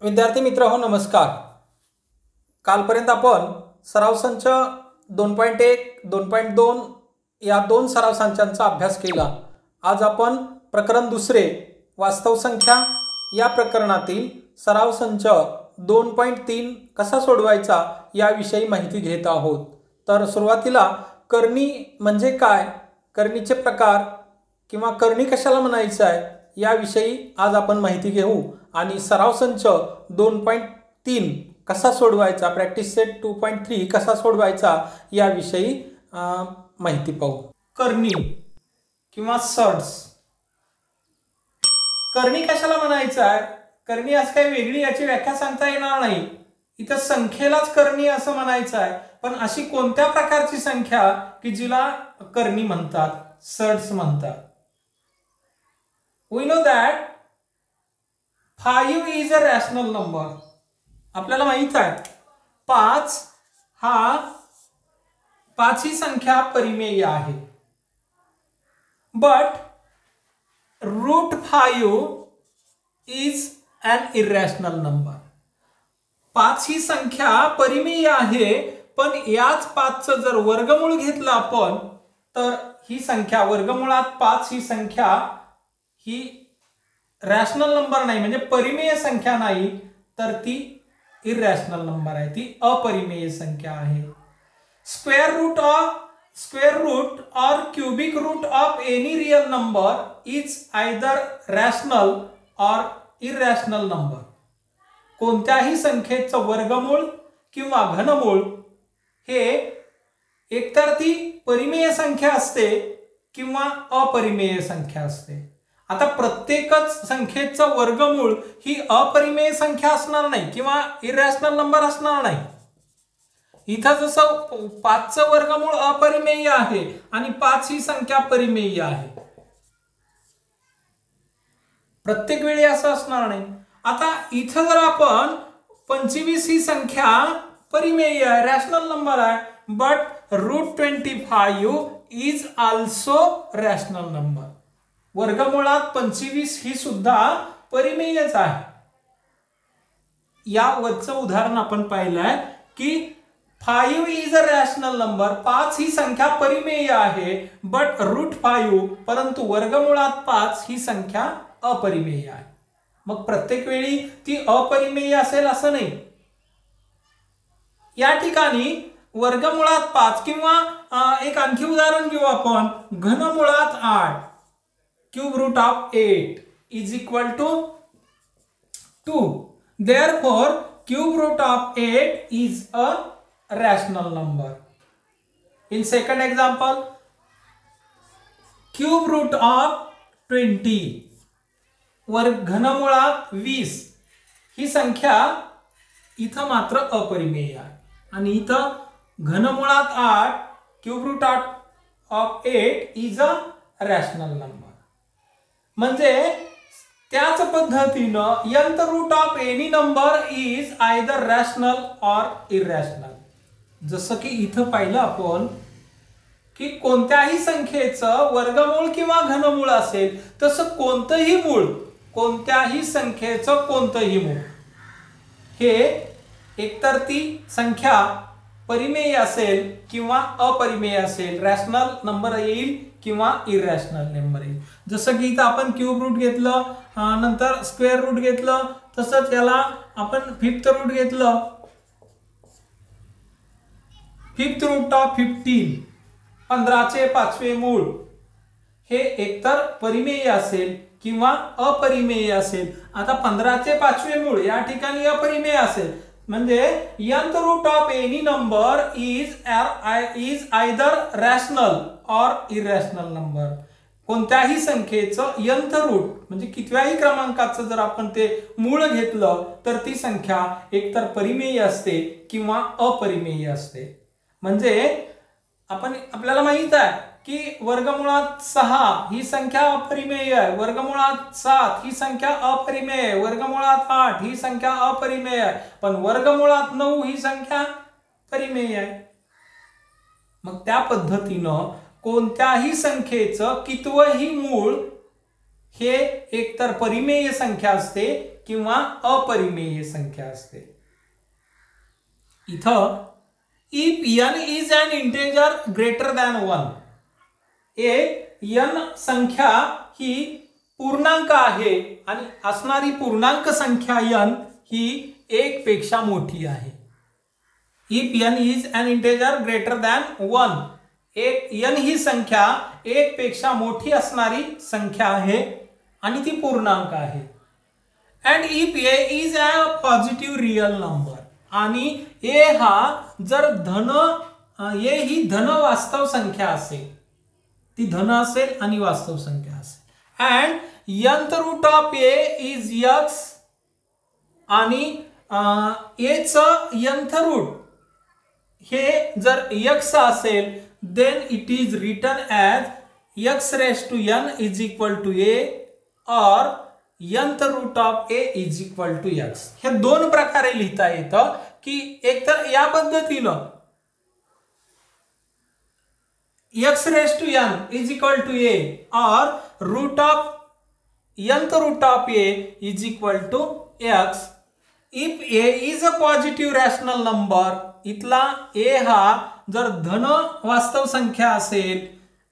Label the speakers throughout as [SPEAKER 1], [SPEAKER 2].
[SPEAKER 1] विद्यार्थी मित्र हो नमस्कार. कालपर्यंत आपण सराव संच 2.1 2.2 या दोन सराव संचांचा अभ्यास केला. आज आपण प्रकरण दुसरे वास्तव संख्या या प्रकरणातील सराव संच 2.3 कसा सोडवायचा याविषयी माहिती घेत आहोत. तर सुरुवातीला करणी म्हणजे काय, करणीचे प्रकार किंवा करणी कशाला म्हणायचं आहे याविषयी आज आपण माहिती घेऊ आणि सराव संच 2.3 कसा सोडवायचा, प्रॅक्टिस सेट 2.3 कसा सोडवायचा याविषयी माहिती पाहू. करणी किंवा सर्ट्स. करणी कशाला म्हणायचं आहे, करणी आज काही वेगळी याची व्याख्या सांगता येणार नाही. इथं संख्येलाच करणी असं म्हणायचं आहे. पण अशी कोणत्या प्रकारची संख्या की जिला करणी म्हणतात, सर्ट्स म्हणतात. We know that 5 is a rational number. आपल्याला माहित आहे 5 ही संख्या परिमेय आहे. But √5 is an irrational number. 5 ही संख्या परिमेय आहे, पण याच 5चं जर वर्गमूळ घेतलं आपण तर ही संख्या वर्गमुळात 5 ही संख्या ही रॅशनल नंबर नाही, म्हणजे परिमेय संख्या नाही, तर ती इरॅशनल नंबर आहे, ती अपरिमेय संख्या आहे. Square root or cubic root of any real number is either rational or irrational number. कोणत्याही संख्येचं वर्गमूळ किंवा घनमूळ हे एकतर ती परिमेय संख्या असते किंवा अपरिमेय संख्या असते. आता प्रत्येकच संख्येचं वर्गमूळ ही अपरिमेय संख्या असणार नाही किंवा इरॅशनल नंबर असणार नाही. इथं जसं 5चं वर्गमूळ अपरिमेय आहे आणि 5 ही संख्या परिमेय आहे, प्रत्येक वेळी असं असणार नाही. आता इथं जर आपण 25 ही संख्या परिमेय आहे, रॅशनल नंबर आहे, but √25 is also rational number. वर्गमुळात 25 ही सुद्धा परिमेयच आहे. या वरचं उदाहरण आपण पाहिलंय की 5 इज अ रॅशनल नंबर. 5 ही संख्या परिमेय आहे, बट √5 परंतु वर्गमुळात 5 ही संख्या अपरिमेय आहे. मग प्रत्येक वेळी ती अपरिमेय असेल असं नाही. या ठिकाणी वर्गमुळात 5 किंवा एक आणखी उदाहरण घेऊ आपण, घनमुळात 8 cube root of 8 is equal to 2. Therefore, cube root of 8 is a rational number. In second example, cube root of 20 घनमुळात 20 ही संख्या इथं मात्र अपरिमेय आहे आणि इथं घनमुळात 8 cube root of 8 is a rational number. म्हणजे त्याच पद्धतीनं nth root of any number is either rational or irrational. जसं की इथं पाहिलं आपण की कोणत्याही संख्येचं वर्गमूळ किंवा घनमूळ असेल, तसं कोणत्याही संख्येचं कोणतंही मूळ हे एकतर ती संख्या परिमेय असेल किंवा अपरिमेय असेल, रॅशनल नंबर येईल किंवा इरॅशनल नंबर येईल. जसं की इथं आपण क्यूब रूट घेतलं, नंतर स्क्वेअर रूट घेतलं, तसंच याला आपण फिफ्थ रूट घेतलं. फिफ्थ रूट ऑफ 15 15चे 5वे मूळ हे एकतर परिमेय असेल किंवा अपरिमेय असेल. आता 15चे 5वे मूळ या ठिकाणी अपरिमेय असेल, म्हणजे nth root of any number is either rational or irrational number. कोणत्याही संख्येचं nth रूट म्हणजे कितव्याही क्रमांकाचं जर आपण ते मूळ घेतलं तर ती संख्या एकतर परिमेय असते किंवा अपरिमेय असते. म्हणजे आपल्याला माहित आहे की वर्गमुळात 6 ही संख्या अपरिमेय आहे, वर्गमुळात 7 ही संख्या अपरिमेय आहे, वर्गमुळात 8 ही संख्या अपरिमेय आहे, पण वर्गमुळात 9 ही संख्या परिमेय आहे. मग त्या पद्धतीनं कोणत्याही संख्येचं कितवंही मूळ हे एकतर परिमेय संख्या असते किंवा अपरिमेय संख्या असते. इथं if n is an integer greater than 1, n संख्या ही पूर्णांक आहे आणि असणारी पूर्णांक संख्या n ही 1 पेक्षा मोठी आहे. If n is an integer greater than 1, n ही संख्या 1 पेक्षा मोठी असणारी संख्या आहे आणि ती पूर्णांक आहे. And if a is a positive real number, आणि a हा जर धन, a ही धन वास्तव संख्या असेल, ती धन असेल आणि वास्तव संख्या असेल. And nth root of a is x, आणि a चं nth रूट हे जर x असेल, then it is written as x raised to n is equal to a or nth root of a is equal to x. हे दोन प्रकारे लिहिता येतं की एकतर या पद्धतीनं x raised to n is equal to a or root of nth root of a is equal to x. If a is a positive rational number, इथला a हा जर धन वास्तव संख्या असेल,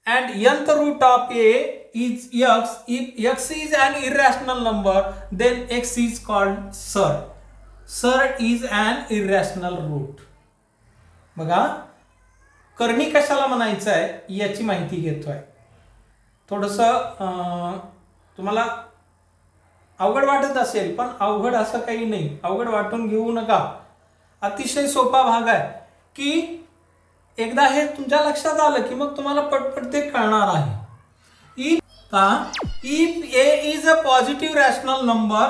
[SPEAKER 1] and nth root of a is x, if x is an irrational number, then x is called surd. Surd is an irrational root. बघा, कर्णी कशाला म्हणायचं आहे याची माहिती घेतोय. थोडंसं तुम्हाला अवघड वाटत असेल, पण अवघड असं काही नाही, अवघड वाटून घेऊ नका. अतिशय सोपा भाग आहे की एकदा हे तुमच्या लक्षात आलं की मग तुम्हाला पटपट ते कळणार आहे. If a is a positive rational number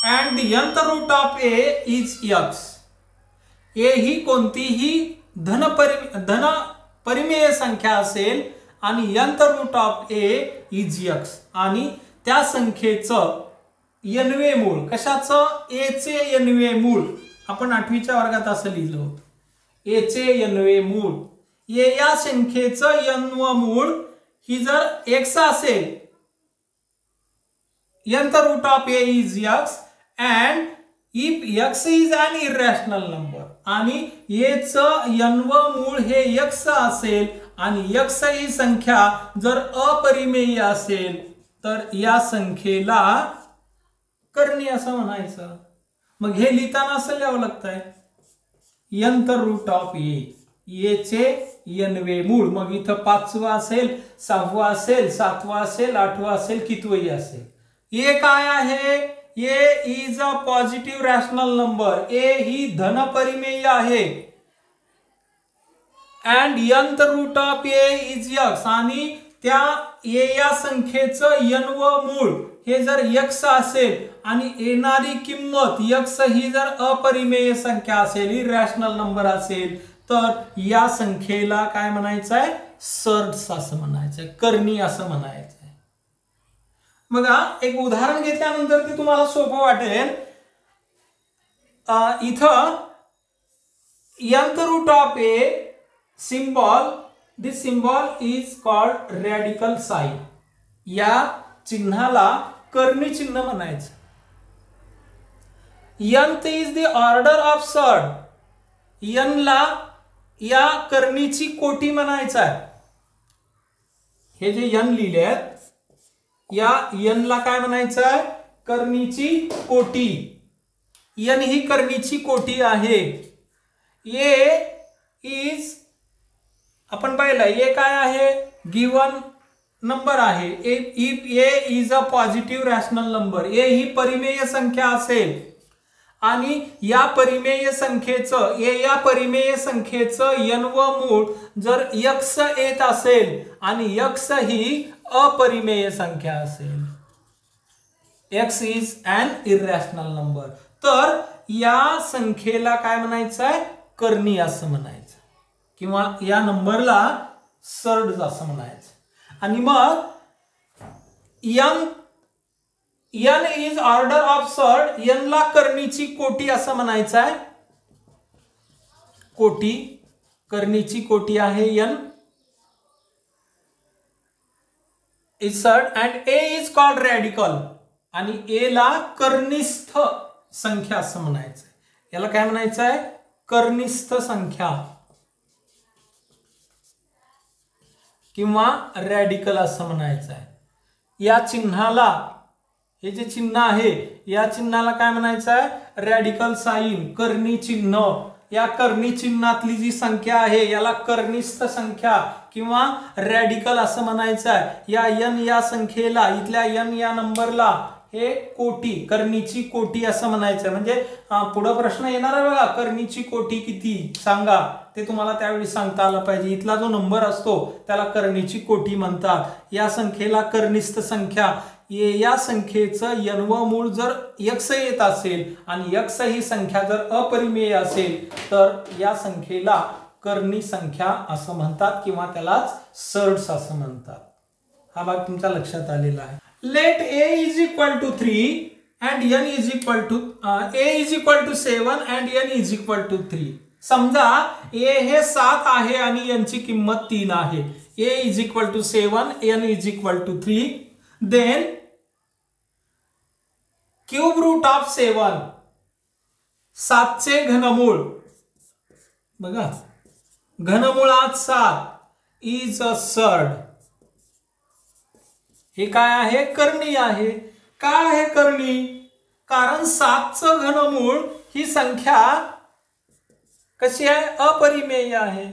[SPEAKER 1] and nth root of a is x, a ही कोणतीही धन परिमेय संख्या असेल आणि nth root of a is x, आणि त्या संख्येचं nवे मूळ, कशाचं, a चे nवे मूळ, आपण 8वीच्या वर्गात असं लिहिलं होतं, a चे nवे मूळ, a या संख्येचं nव मूळ ही जर x असेल, nth root of a is x, and if x is an irrational number, आणि a चं nव मूळ हे x असेल आणि x ही संख्या जर अपरिमेय असेल, तर या संख्येला कर्णी असं म्हणायचं. मग हे लिहिताना असं लिहावं लागतंय, nth रूट ऑफ a चे nवे मूळ. मग इथं 5वं असेल, 6वं असेल, 7वं असेल, 8वं असेल, कितवंही असेल. a काय आहे, a is a positive rational number, a ही धन परिमेय आहे. And nth root of a is x, आणि त्या a या संख्येचं nव मूळ हे जर x असेल आणि येणारी किंमत x ही जर अपरिमेय संख्या असेल, इरॅशनल नंबर असेल, तर या संख्येला काय म्हणायचं आहे, सर्ड्स असं म्हणायचं आहे, कर्णी असं म्हणायचं आहे. बघा, एक उदाहरण घेतल्यानंतर ते तुम्हाला सोपं वाटेल. इथं nth root of a symbol, this symbol is called radical sign. या चिन्हाला कर्णी चिन्ह म्हणायचं. nth is the order of surd, n ला या कर्णीची कोटी म्हणायचं आहे. हे जे n लिहिले आहेत, या n ला काय म्हणायचं आहे, कर्णीची कोटी. n ही कर्णीची कोटी आहे. a इज, आपण पाहिलं a काय आहे, गिवन नंबर आहे. If a is a positive rational number, a ही परिमेय संख्या असेल आणि या परिमेय संख्येचं, a या परिमेय संख्येचं nव मूळ जर x येत असेल आणि x ही अपरिमेय संख्या असेल, x is an irrational number, तर या संख्येला काय म्हणायचं आहे, कर्णी असं म्हणायचं, किंवा या नंबरला सर्ड असं म्हणायचं. आणि मग n is order of surd, n ला कर्णीची कोटी असं म्हणायचं आहे. कोटी, कर्णीची कोटी आहे n. Is surd and A is called radical आणि ए ला कर्निस्थ संख्या असं म्हणायचं. याला काय म्हणायचं आहे? कर्निस्थ संख्या किंवा रॅडिकल असं म्हणायचं आहे. या चिन्हाला, हे जे चिन्ह आहे या चिन्हाला काय म्हणायचं आहे? रॅडिकल साइन, कर्णी चिन्ह. या कर्णी चिन्हातली जी संख्या आहे याला कर्निस्थ संख्या किंवा रॅडिकल असं म्हणायचं आहे. या n या संख्येला, इथल्या n या नंबरला हे कोटी, कर्णीची कोटी असं म्हणायचं. म्हणजे पुढे प्रश्न येणार आहे बघा, कर्णीची कोटी किती सांगा, ते तुम्हाला त्यावेळी सांगता आलं पाहिजे. इथला जो नंबर असतो त्याला कर्णीची कोटी म्हणतात. या संख्येला कर्निस्थ संख्या. या संख्येचं n मूळ जर x येत असेल आणि x ही संख्या जर अपरिमेय असेल तर या संख्येला कर्णी संख्या असं म्हणतात किंवा त्यालाच सर्ड्स असं म्हणतात. हा भाग तुमच्या लक्षात आलेला आहे. Let a is equal to 3 and n is equal to a is equal to 7 and n is equal to 3. समजा a हे 7 आहे आणि n ची किंमत 3 आहे. a is equal to 7, n is equal to 3. then cube root of 7, 7 चे घनमूळ बघा, घनमुळात 7 is a surd. हे काय आहे? कर्णी आहे. काय आहे कर्णी? कारण 7 चं घनमूळ ही संख्या कशी आहे? अपरिमेय आहे.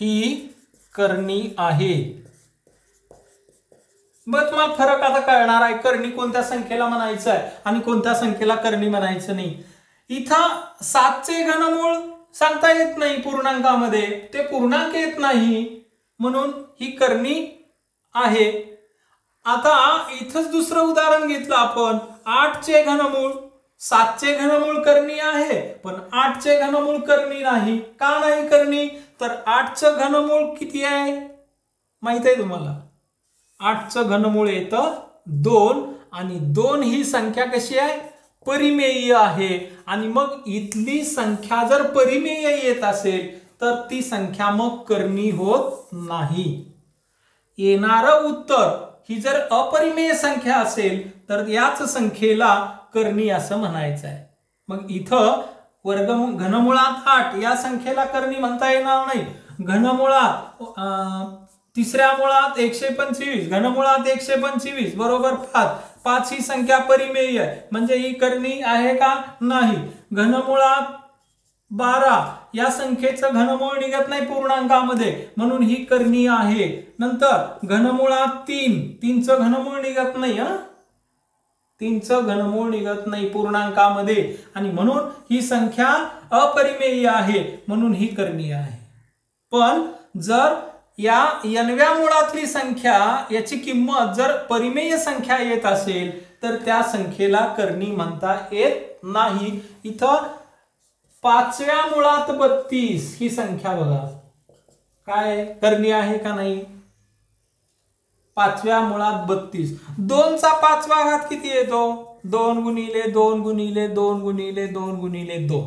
[SPEAKER 1] ही कर्णी आहे. मग तुम्हाला फरक आता कळणार आहे, कर्णी कोणत्या संख्येला म्हणायचं आहे आणि कोणत्या संख्येला कर्णी म्हणायचं नाही. इथं 7 चे घनमूळ सांगता येत नाही पूर्णांकामध्ये, ते पूर्णांक येत नाही म्हणून ही कर्णी आहे. आता इथंच दुसरं उदाहरण घेतलं आपण, 8 चे घनमूळ. 7 चे घनमूळ कर्णी आहे पण 8 चे घनमूळ कर्णी नाही. का नाही कर्णी? तर 8 चं घनमूळ किती आहे माहित आहे तुम्हाला? 8 चं घनमूळ येतं 2 आणि 2 ही संख्या कशी आहे? परिमेय आहे. आणि मग इथली संख्या जर परिमेय येत असेल तर ती संख्या मग कर्णी होत नाही. येणारं उत्तर ही जर अपरिमेय संख्या असेल तर याच संख्येला कर्णी असं म्हणायचं आहे. मग इथं घनमुळात 8 या संख्येला कर्णी म्हणता येणार नाही. घनमुळात तिसऱ्या मुळात 125, घनमुळात 125 बरोबर 5. 5 ही संख्या परिमेय आहे म्हणजे ही कर्णी आहे का? नाही. घनमुळात 12 या संख्येचं घनमूळ निघत नाही पूर्णांकामध्ये म्हणून ही कर्णी आहे. नंतर घनमुळात 3 चं घनमूळ निघत नाही. 3 चं घनमूळ निघत नाही पूर्णांकामध्ये आणि म्हणून ही संख्या अपरिमेय आहे म्हणून ही कर्णी आहे. पण जर या n-व्या मुळातली संख्या याची किंमत जर परिमेय संख्या येत असेल तर त्या संख्येला कर्णी म्हणता येत नाही. इथं 5व्या मुळात 32 ही संख्या बघा, काय कर्णी आहे का नाही? 5व्या मुळात 32. 2 चा 5वा घात किती येतो? 2 गुणिले 2 गुणिले 2 गुणिले 2 गुणिले 2.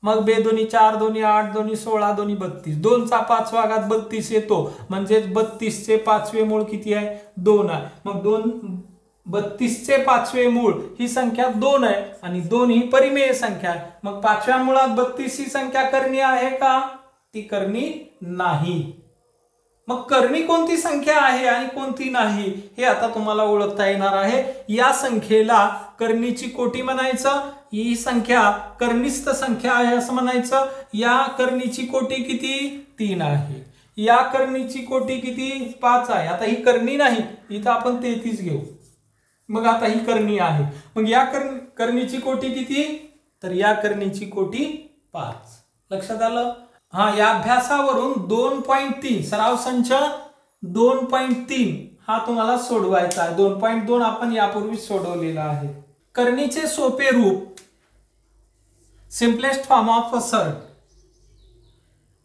[SPEAKER 1] मग 2 दोन्ही 4 दोन्ही 8 दोन्ही 16 दोन्ही 32. 2 चा 5वा घात 32 येतो म्हणजे 32 चे 5वे मूळ किती आहे? 2 आहे. मग 32 चे 5वे मूळ ही संख्या 2 आहे आणि 2 ही परिमेय संख्या आहे. मग 5व्या मुळात 32 ही संख्या कर्णी आहे का? ती कर्णी नाही. मग कर्णी कोणती संख्या आहे आणि कोणती नाही हे आता तुम्हाला ओळखता येणार आहे. या संख्येला कर्णीची कोटी म्हणायचं. ही संख्या कर्निस्थ संख्या आहे असं म्हणायचं. या कर्णीची कोटी किती? 3 आहे. या कर्णीची कोटी किती? 5 आहे. आता ही कर्णी नाही, इथं आपण 33 घेऊ. मग आता ही कर्णी आहे. मग या कर्णीची कोटी किती? तर या कर्णीची कोटी 5. लक्षात आलं? हा, या अभ्यासावरून 2.3 सराव संच 2.3 हा तुम्हाला सोडवायचा आहे. 2.2 आपण यापूर्वी सोडवलेला आहे. कर्णीचे सोपे रूप, simplest form of a surd.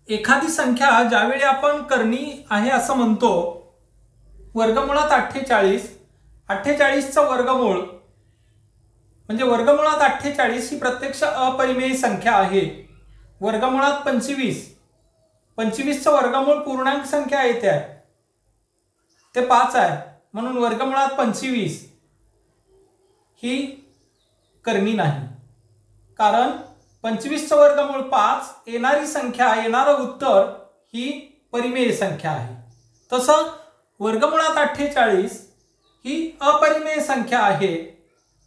[SPEAKER 1] एखादी संख्या ज्यावेळी आपण कर्णी आहे असं म्हणतो, वर्गमुळात 48, 48चं वर्गमूळ म्हणजे वर्गमुळात 48 ही प्रत्यक्ष अपरिमेय संख्या आहे. वर्गमुळात 25 25चं वर्गमूळ पूर्णांक संख्या येते ते 5 आहे, म्हणून वर्गमुळात 25 ही करणी नाही, कारण 25चं वर्गमूळ 5 येणारी संख्या, येणारं उत्तर ही परिमेय संख्या आहे. तसं वर्गमुळात 48 ही अपरिमेय संख्या आहे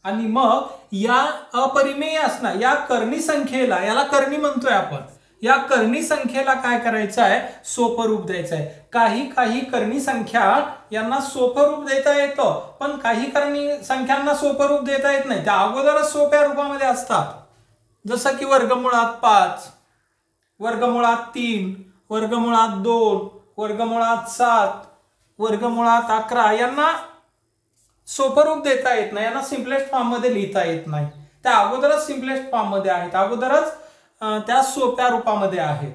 [SPEAKER 1] आणि मग या अपरिमेय असणार या करणी संख्येला, याला करणी म्हणतोय आपण, या करणी संख्येला काय करायचं आहे, सोपं रूप द्यायचं आहे. काही करणी संख्या यांना सोपं रूप देता येतं, पण काही करणी संख्यांना सोपं रूप देता येत नाही, त्या अगोदरच सोप्या रूपामध्ये असतात. जसं की वर्गमुळात 5, वर्गमुळात 3, वर्गमुळात 2, वर्गमुळात 7, वर्गमुळात 11 यांना सोपं रूप देता येत नाही, यांना सिम्पलेस्ट फॉर्म मध्ये लिहिता येत नाही. त्या अगोदरच सिम्पलेस्ट फॉर्म मध्ये आहेत, अगोदरच त्या सोप्या रूपामध्ये आहेत.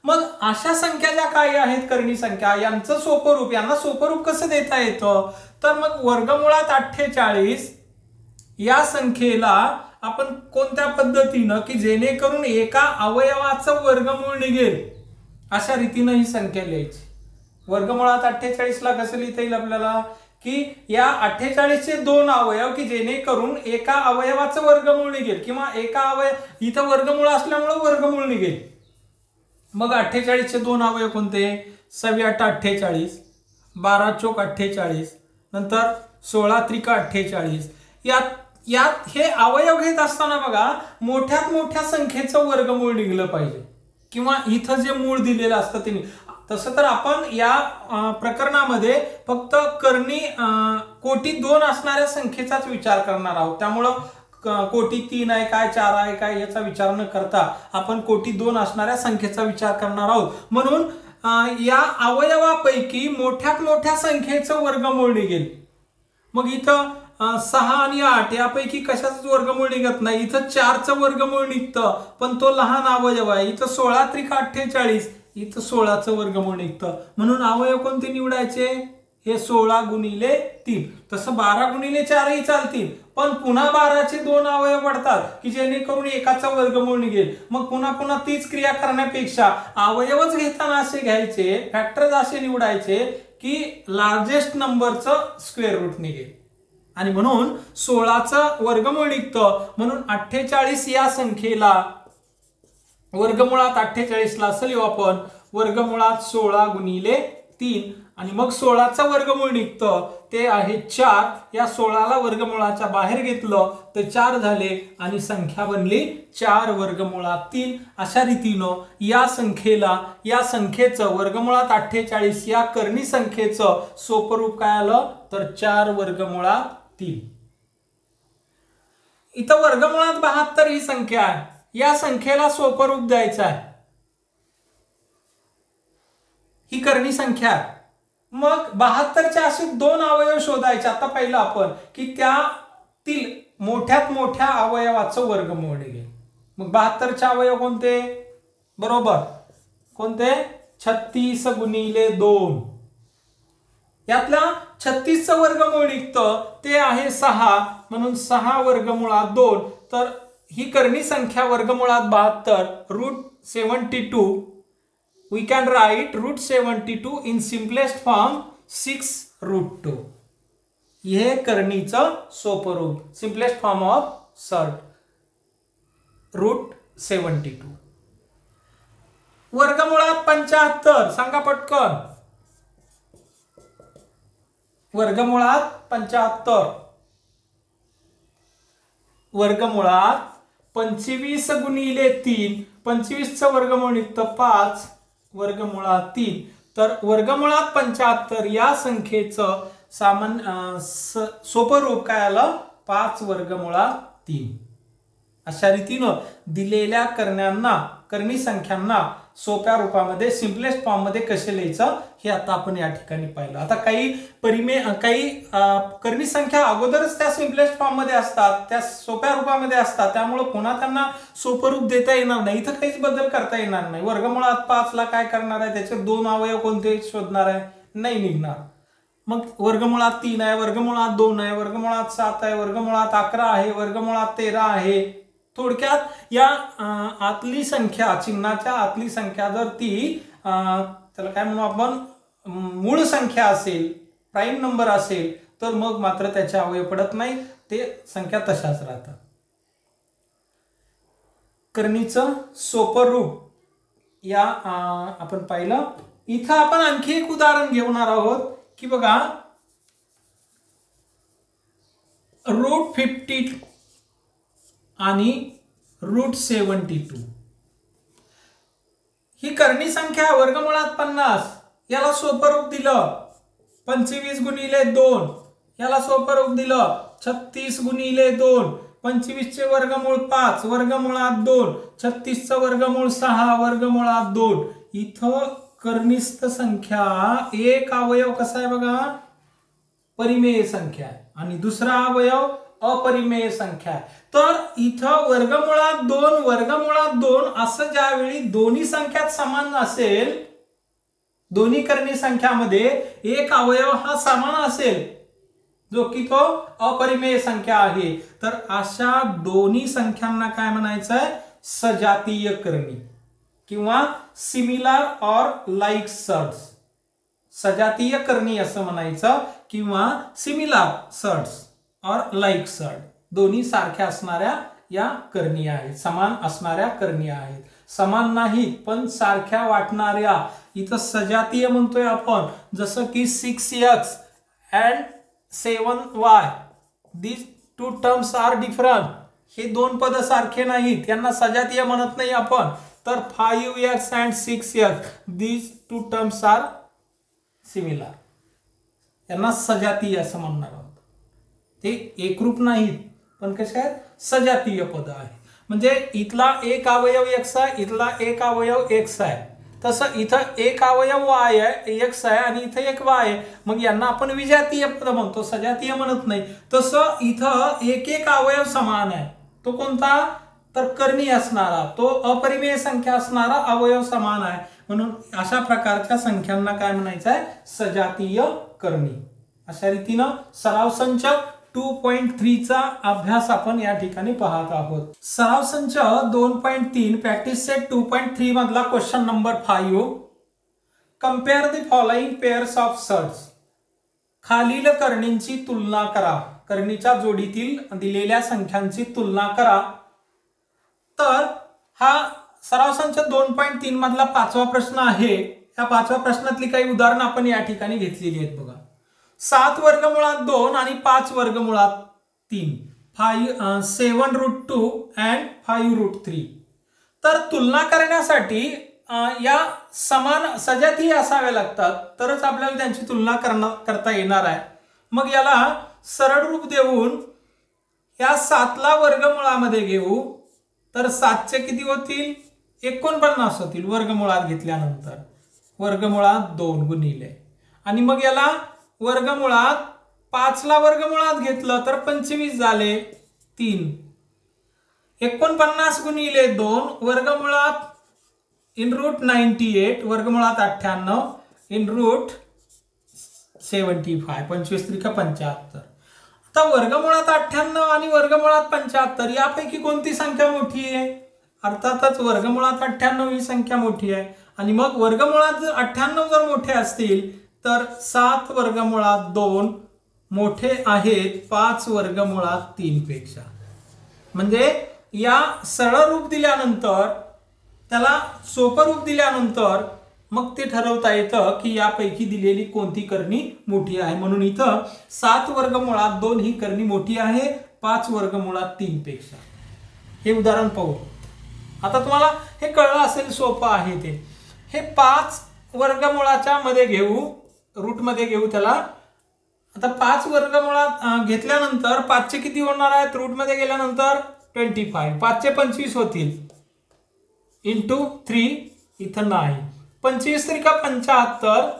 [SPEAKER 1] मग अशा संख्या ज्या काही आहेत करणी संख्या, यांचं सोपं रूप, यांना सोपं रूप कसं देता येतं, तर मग वर्गमुळात 48 या संख्येला आपण कोणत्या पद्धतीनं की जेणेकरून एका अवयवाचं वर्गमूळ निघेल अशा रीतीनं ही संख्या लिहायची. वर्गमुळात 48ला कसं लिहिता येईल आपल्याला, की या 48चे 2 अवयव की जेणेकरून एका अवयवाचं वर्गमूळ निघेल, किंवा एका इथं वर्गमूळ असल्यामुळे वर्गमूळ निघेल. मग 48चे 2 अवयव कोणते, 7 48, 12 चौक 48, नंतर 16 त्रिक 48. यात हे अवयव घेत असताना बघा मोठ्यात मोठ्या संख्येचं वर्गमूळ निघलं पाहिजे, किंवा इथं जे मूळ दिलेलं असतं ते. तसं तर आपण या प्रकरणामध्ये फक्त करणी कोटी 2 असणाऱ्या संख्येचाच विचार करणार आहोत. त्यामुळं कोटी 3 आहे काय, 4 आहे काय याचा विचार न करता आपण कोटी 2 असणाऱ्या संख्येचा विचार करणार आहोत. म्हणून या अवयवापैकी मोठ्यात मोठ्या संख्येचं वर्गमूळ निघेल. मग इथं 6 आणि 8 यापैकी कशाच वर्गमूळ निघत नाही, इथं 4चं वर्गमूळ निघतं, पण तो लहान अवयव आहे. इथं 16 त्रिक 48, इथं 16चं वर्गमूळ निघतं, म्हणून अवयव कोणते निवडायचे, हे 16 गुणिले 3. तसं 12 गुणिले 4 ही चालतील, पण पुन्हा 12चे 2 अवयव पडतात की जेणेकरून एकाचा वर्गमूळ निघेल. मग पुन्हा तीच क्रिया करण्यापेक्षा अवयवच घेताना असे घ्यायचे, फॅक्टर्स असे निवडायचे की लार्जेस्ट नंबरचं स्क्वेअर रूट निघेल, आणि म्हणून 16चं वर्गमूळ निघतं. म्हणून 48 या संख्येला वर्गमुळात 48ला असं लिहू आपण, वर्गमुळात 16 गुणिले 3, आणि मग 16चं वर्गमूळ निघतं ते आहे 4. या 16ला वर्गमुळाच्या बाहेर घेतलं तर 4 झाले आणि संख्या बनली 4 वर्गमुळात 3. अशा रीतीनं या संख्येचं वर्गमुळात 48 या करणी संख्येचं सोपं रूप काय आलं तर 4 वर्गमुळात 3. इथं वर्गमुळात 72 ही संख्या आहे, या संख्येला सोपं रूप द्यायचं आहे, ही करणी संख्या आहे. मग 72चे असे 2 अवयव शोधायचे. आता पहिलं आपण की त्यातील मोठ्यात मोठ्या अवयवाचं वर्गमूळ निघेल. मग 72चे अवयव कोणते, बरोबर कोणते, 36 गुणिले 2. यातला 36चं वर्गमूळ निघतं ते आहे 6, म्हणून 6 वर्गमुळात 2. तर ही करणी संख्या वर्गमुळात 72 √72. We can write √72 in simplest form 6√2. हे करणीचं सोपं रूप, सिम्पलेस्ट फॉर्म ऑफ सर्ट √72. वर्गमुळात 75 सांगा पटकन, वर्गमुळात 75. वर्गमुळात 25 गुणिले 3, 25चं वर्गमूळ निघतं 5 वर्गमुळात 3. तर वर्गमुळात 75 या संख्येचं सोपं रूप काय आलं, 5 वर्गमुळात 3. अशा रीतीनं दिलेल्या करणी संख्यांना सोप्या रूपामध्ये सिम्पलेस्ट फॉर्म मध्ये कसे लिहायचं हे आता आपण या ठिकाणी पाहिलं. आता काही करणी संख्या अगोदरच त्या सिम्पलेस्ट फॉर्म मध्ये असतात, त्या सोप्या रूपामध्ये असतात, त्यामुळे पुन्हा त्यांना सोपं रूप देता येणार नाही, इथं काहीच बदल करता येणार नाही. वर्गमुळात 5ला काय करणार आहे, त्याचे 2 अवयव कोणते शोधणार आहे, नाही निघणार. मग वर्गमुळात 3 आहे, वर्गमुळात 2 आहे, वर्गमुळात 7 आहे, वर्गमुळात 11 आहे, वर्गमुळात 13 आहे. थोडक्यात या आतली संख्या, चिन्हाच्या आतली संख्या जर ती त्याला काय म्हणू आपण, मूळ संख्या असेल, प्राईम नंबर असेल, तर मग मात्र त्याचे अवयव पडत नाही, ते संख्या तशाच राहतात. करणीचं सोपं रूप या आपण पाहिलं. इथं आपण आणखी एक उदाहरण घेणार आहोत की बघा, √50 आणि √72 ही करणी संख्या वर्गमुळात 50. याला सोपं रूप दिलं 25 गुणिले 2. याला सोपं रूप दिलं 36 गुणिले 2. 25 चे वर्गमूळ 5, वर्गमुळात 2. 36 चं वर्गमूळ 6, वर्गमुळात 2. इथं कर्णिस्थ संख्या एक अवयव कसा आहे बघा, परिमेय संख्या आहे, आणि दुसरा अवयव अपरिमेय संख्या आहे. तर इथं वर्गमुळात 2, वर्गमुळात 2 असं ज्यावेळी दोन्ही संख्यात समान असेल, दोन्ही कर्णी संख्यामध्ये एक अवयव हा समान असेल, जो की तो अपरिमेय संख्या आहे, तर अशा दोन्ही संख्यांना काय म्हणायचं आहे, सजातीय करणी किंवा सिमिलर ऑर लाईक सर्ड्स. सजातीय करणी असं म्हणायचं किंवा similar surds or like surd. दोन्ही सारख्या असणाऱ्या या करणी आहेत, समान असणाऱ्या करणी आहेत. समान नाहीत पण सारख्या वाटणाऱ्या. इथं सजातीय म्हणतोय आपण, जसं की 6x and 7y, these two terms are different. हे दोन पद सारखे नाहीत, यांना सजातीय म्हणत नाही आपण. तर 5x and 6x, these two terms are similar. यांना सजातीय असं म्हणणार आहोत. ते एकरूप नाहीत पण कसे आहेत, सजातीय पद आहे. म्हणजे इथला एक अवयव x आहे, इथला एक अवयव x आहे, तसं इथं एक अवयव y आहे, x आहे, आणि इथं एक y आहे. मग यांना आपण विजातीय पद म्हणतो, सजातीय म्हणत नाही. तसं इथं एक एक अवयव समान आहे. तो कोणता, तर करणी असणारा, तो अपरिमेय संख्या असणारा अवयव समान आहे. म्हणून अशा प्रकारच्या संख्यांना काय म्हणायचं आहे, सजातीय करणी. अशा रीतीनं सराव संच 2.3 चा अभ्यास आपण या ठिकाणी पाहत आहोत. सराव संच 2.3 प्रॅक्टिस सेट 2.3 मधला question number 5. Compare the following pairs of surds. खालील करणींची तुलना करा. करणीच्या जोडीतील दिलेल्या संख्यांची तुलना करा. तर हा सराव संच 2.3 मधला 5वा प्रश्न आहे. या 5व्या प्रश्नातली काही उदाहरणं आपण या ठिकाणी घेतलेली आहेत बघा. 7 वर्गमुळात 2 आणि 5 वर्गमुळात 3, 7√2 and 5√3. तर तुलना करण्यासाठी या समान सजातीय असाव्या लागतात, तरच आपल्याला त्यांची तुलना करता येणार आहे. मग याला सरळ रूप देऊन या 7ला वर्गमुळामध्ये घेऊ, तर 7चे किती होतील, 49 होतील वर्गमुळात घेतल्यानंतर. वर्गमुळात 2 गुणिले, आणि मग याला वर्गमुळात 5ला वर्गमुळात घेतलं तर 25 झाले 3. 49 गुणिले 2 वर्गमुळात इन रूट 98, वर्गमुळात 98 इन रूट 75, 25 त्रिक 75. आता वर्गमुळात 98 आणि वर्गमुळात 75 यापैकी कोणती संख्या मोठी आहे, अर्थातच वर्गमुळात 98 ही संख्या मोठी आहे. आणि मग वर्गमुळात जर 98 जर मोठे असतील तर 7 वर्गमुळात 2 मोठे आहेत 5 वर्गमुळात 3 पेक्षा. म्हणजे या सरळ रूप दिल्यानंतर, त्याला सोपं रूप दिल्यानंतर मग ते ठरवता येतं की यापैकी दिलेली कोणती करणी मोठी आहे. म्हणून इथं 7 वर्गमुळात 2 ही करणी मोठी आहे 5 वर्गमुळात 3 पेक्षा. हे उदाहरण पाहू. आता तुम्हाला हे कळलं असेल, सोपं आहे ते. हे 5 वर्गमुळाच्या मध्ये घेऊ, रूट मध्ये घेऊ त्याला. आता 5 वर्गमुळात घेतल्यानंतर 5चे किती होणार आहेत, रूट मध्ये गेल्यानंतर 25. 5चे 25 होतील इंटू 3, इथं 9. 25 त्रिक 75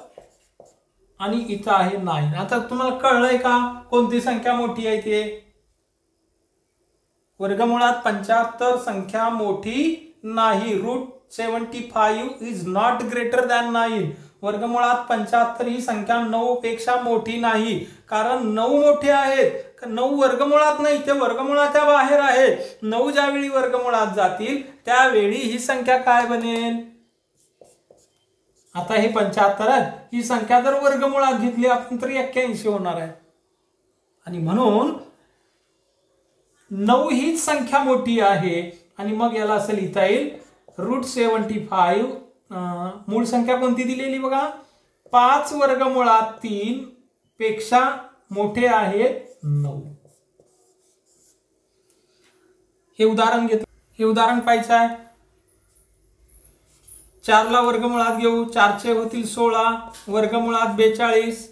[SPEAKER 1] आणि इथं आहे 9. आता तुम्हाला कळलंय का कोणती संख्या मोठी आहे ते. वर्गमुळात 75 संख्या मोठी नाही. Root 75 is not greater than 9. वर्गमुळात 75 ही संख्या 9 पेक्षा मोठी नाही, कारण 9 मोठे आहेत. 9 वर्गमुळात नाही, ते वर्गमुळाच्या बाहेर आहेत. 9 ज्यावेळी वर्गमुळात जातील त्यावेळी ही संख्या काय बनेल, आता हे 75 आहे, ही संख्या जर वर्गमुळात घेतली आपण तर 81 होणार आहे. आणि म्हणून 9 हीच संख्या मोठी आहे आणि मग याला असं लिहिता येईल √75. मूळ संख्या कोणती दिलेली बघा, 5 वर्गमुळात 3 पेक्षा मोठे आहेत 9. हे उदाहरण घेतलं, हे उदाहरण पाहायचं आहे. 4 ला वर्गमुळात घेऊ, 4 चे होतील 16, वर्गमुळात 42,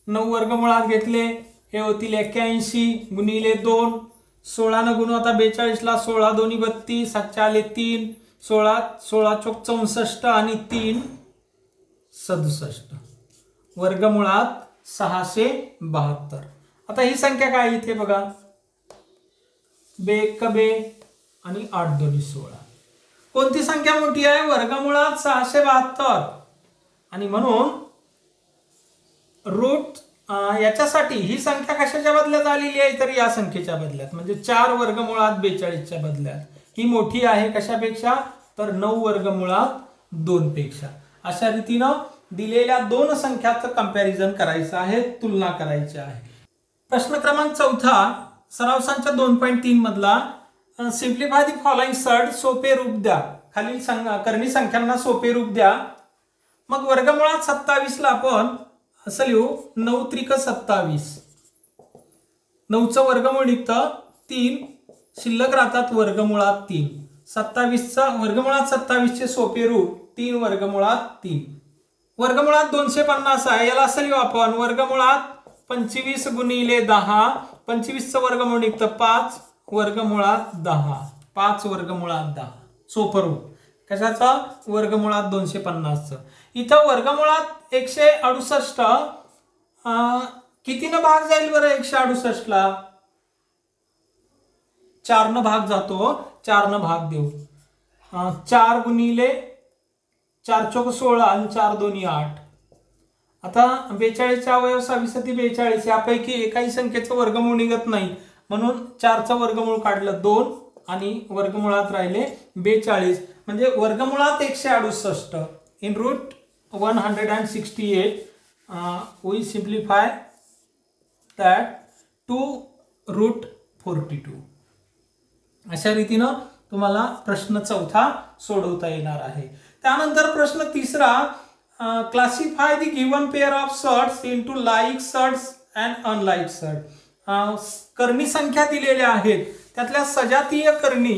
[SPEAKER 1] 9 वर्गमुळात घेतले हे होतील 81 गुणिले 2, 16 न गुणू आता 42 ला, 16 दोन्ही 32, 7 आले 3, 16 16 चोक 64 आणि 3 67, वर्गमुळात 672. आता ही संख्या काय इथे बघा, 2 1 बे आणि 8 दोन्ही 16. कोणती संख्या मोठी आहे, वर्गमुळात 672. आणि म्हणून रूट याच्यासाठी ही संख्या कशाच्या बदल्यात आलेली आहे, तर या संख्येच्या बदल्यात, म्हणजे 4 वर्गमुळात 42च्या बदल्यात. ही मोठी आहे कशापेक्षा, तर 9 वर्गमुळात 2 पेक्षा. अशा रीतीनं दिलेल्या दोन संख्याचं कंपॅरिझन करायचं आहे, तुलना करायची आहे. प्रश्न क्रमांक 4 सराव संच 2.3 मधला, सिम्प्लिफाय द फॉलोइंग सर्ड, सोपे रूप द्या. खालील करणी संख्यांना सोपे रूप द्या. मग वर्गमुळात 27 ला आपण असं लिहू 9 त्रिक 27. 9चं वर्गमूळ निघतं 3, शिल्लक राहतात वर्गमुळात 3. 27चा वर्गमुळात 27 चे सोपे रूप 3 वर्गमुळात 3. वर्गमुळात 250 आहे, याला असं लिहू आपण वर्गमुळात 25 गुणिले 10. 25चं वर्गमूळ निघतं 5, वर्गमुळात 10. 5 वर्गमुळात 10 सोपं रूप कशाचा, वर्गमुळात 250चं. इथं वर्गमुळात 168 कितीनं भाग जाईल बरं 168 ला, 4 न भाग जातो, 4 न भाग देऊ. 4 गुणिले 4 चोक 16 आणि 4 दोन्ही 8. आता 42चा अवयव 27 42, यापैकी एकाही संख्येचं वर्गमूळ निघत नाही, म्हणून 4चं वर्गमूळ काढलं 2 आणि वर्गमुळात राहिले 42. म्हणजे वर्गमुळात 168. In root 168 we simplify that to √42. अशा रीतीनं तुम्हाला प्रश्न 4 सोडवता येणार आहे. त्यानंतर प्रश्न 3, classify the given pair of surds into like surds and unlike surd. करणी संख्या दिलेल्या आहेत, त्यातल्या सजातीय करणी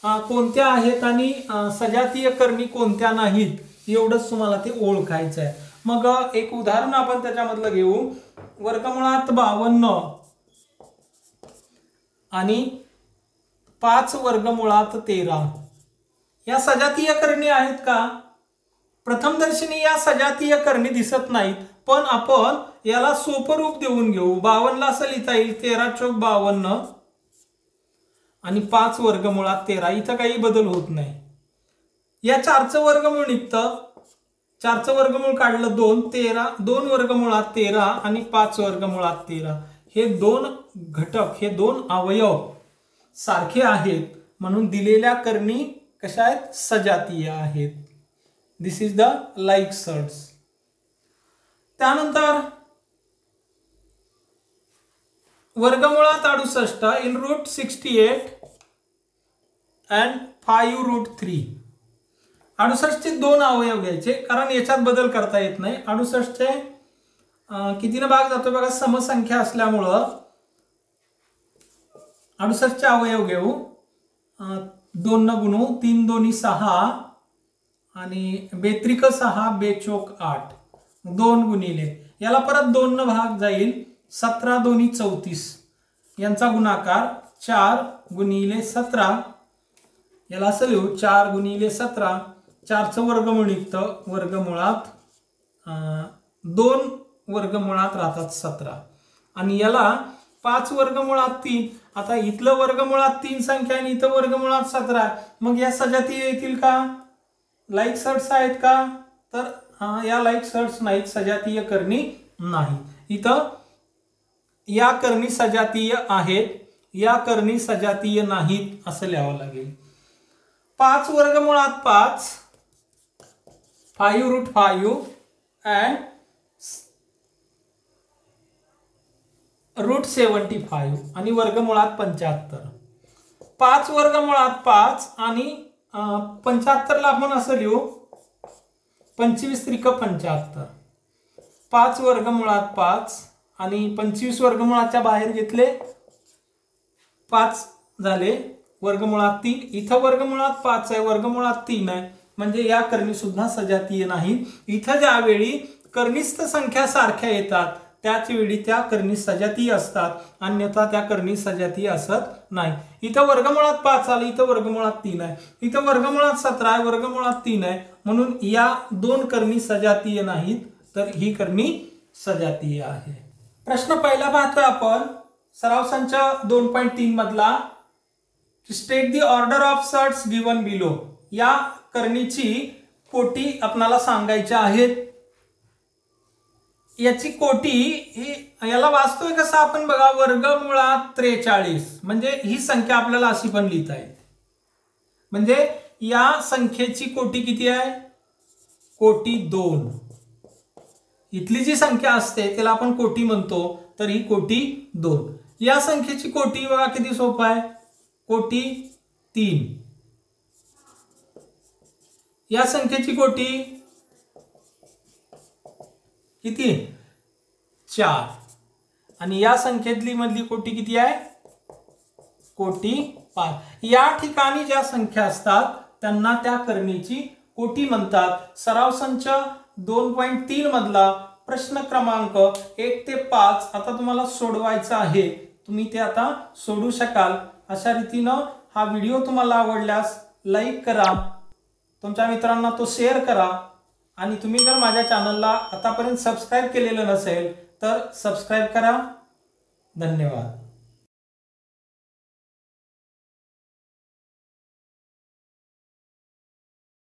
[SPEAKER 1] कोणत्या आहेत आणि सजातीय करणी कोणत्या नाहीत, एवढंच तुम्हाला ते ओळखायचं आहे. मग एक उदाहरण आपण त्याच्यामधलं घेऊ. वर्गमुळात 52 आणि 5 वर्गमुळात 13 या सजातीय करणी आहेत का? प्रथमदर्शनी या सजातीय करणी दिसत नाहीत, पण आपण याला सोपं रूप देऊन घेऊ. 52 ला असं लिहिता येईल 13 चोक 52 आणि 5 वर्गमुळात 13. इथं काही बदल होत नाही. या 4चं वर्गमूळ निघतं, 4चं वर्गमूळ काढलं 2, 13 2 वर्गमुळात 13 आणि 5 वर्गमुळात 13. हे दोन घटक, हे दोन अवयव सारखे आहेत, म्हणून दिलेल्या करणी कशा आहेत, सजातीय आहेत. दिस इज द लाईक सर्ट्स. त्यानंतर वर्गमुळात 68 इन रूट 68 अँड 5√3. 68 चे 2 अवयव घ्यायचे, कारण याच्यात बदल करता येत नाही. 68 चे कितीने भाग जातो बघा, समसंख्या असल्यामुळं 68 चे अवयव घेऊ. 2 न गुणू, 3 दोन्ही 6 आणि 2 त्रिक 6 2 चोक 8. 2 गुणिले याला परत 2 न भाग जाईल, 17 दोन्ही 34. यांचा गुणाकार 4 गुणिले 17. याला असं लिहू 4 गुणिले 17. 4चं वर्गमूळ निघतं, वर्गमुळात 2 वर्गमुळात राहतात 17 आणि याला 5 वर्गमुळात 3. आता इथलं वर्गमुळात 3 संख्या आणि इथं वर्गमुळात 17. मग या सजातीय येतील का, लाईक सर्ट्स आहेत का, तर या लाईक सर्ट्स नाहीत, सजातीय करणी नाही. इथं या करणी सजातीय आहेत, या करणी सजातीय नाहीत असं लिहावं लागेल. 5 वर्गमुळात 5 5√5 and √75 आणि वर्गमुळात 75. 5 वर्गमुळात 5 आणि 75ला आपण असं लिहू 25 त्रिक 75. 5 वर्गमुळात 5 आणि 25 वर्गमुळाच्या बाहेर घेतले 5 झाले, वर्गमुळात 3. इथं वर्गमुळात 5 आहे, वर्गमुळात 3 आहे, म्हणजे या कर्णी सुद्धा सजातीय नाही. इथं ज्यावेळी कर्णिस्थ संख्या सारख्या येतात त्याच वेळी त्या कर्णी सजातीय असतात, अन्यथा त्या कर्णी सजातीय असत नाही. इथं वर्गमुळात 5 आलं, इथं वर्गमुळात 3 आहे, इथं वर्गमुळात 17 आहे, वर्गमुळात 3 आहे, म्हणून या दोन कर्णी सजातीय नाहीत, तर ही कर्णी सजातीय आहे. प्रश्न पहिला पाहतोय आपण सराव संच 2.3 मधला. State the order of surds given below. या कर्णीची कोटी आपल्याला सांगायच्या आहेत. याची कोटी ही याला वाचतोय कसं आपण बघा, वर्गमुळात 43 म्हणजे ही संख्या आपल्याला अशी पण लिहिता येते. म्हणजे या संख्येची कोटी किती आहे? कोटी 2. इथली जी संख्या असते त्याला आपण कोटी म्हणतो, तर ही कोटी 2. या संख्येची कोटी बघा किती सोपं आहे, कोटी 3. या संख्येची कोटी किती? 4. आणि या संख्येतली मधली कोटी किती आहे? कोटी 5. या ठिकाणी ज्या संख्या असतात त्यांना त्या कर्णीची कोटी म्हणतात. सराव संच 2.3 मधला प्रश्न क्रमांक 1 ते 5 आता तुम्हाला सोडवायचा आहे. तुम्ही ते आता सोडू शकाल. अशा रीतीनं हा व्हिडिओ तुम्हाला आवडल्यास लाईक करा, तुमच्या मित्रांना तो शेअर करा, आणि तुम्ही जर माझ्या चॅनलला आतापर्यंत सबस्क्राईब केलेलं नसेल तर सबस्क्राईब करा. धन्यवाद.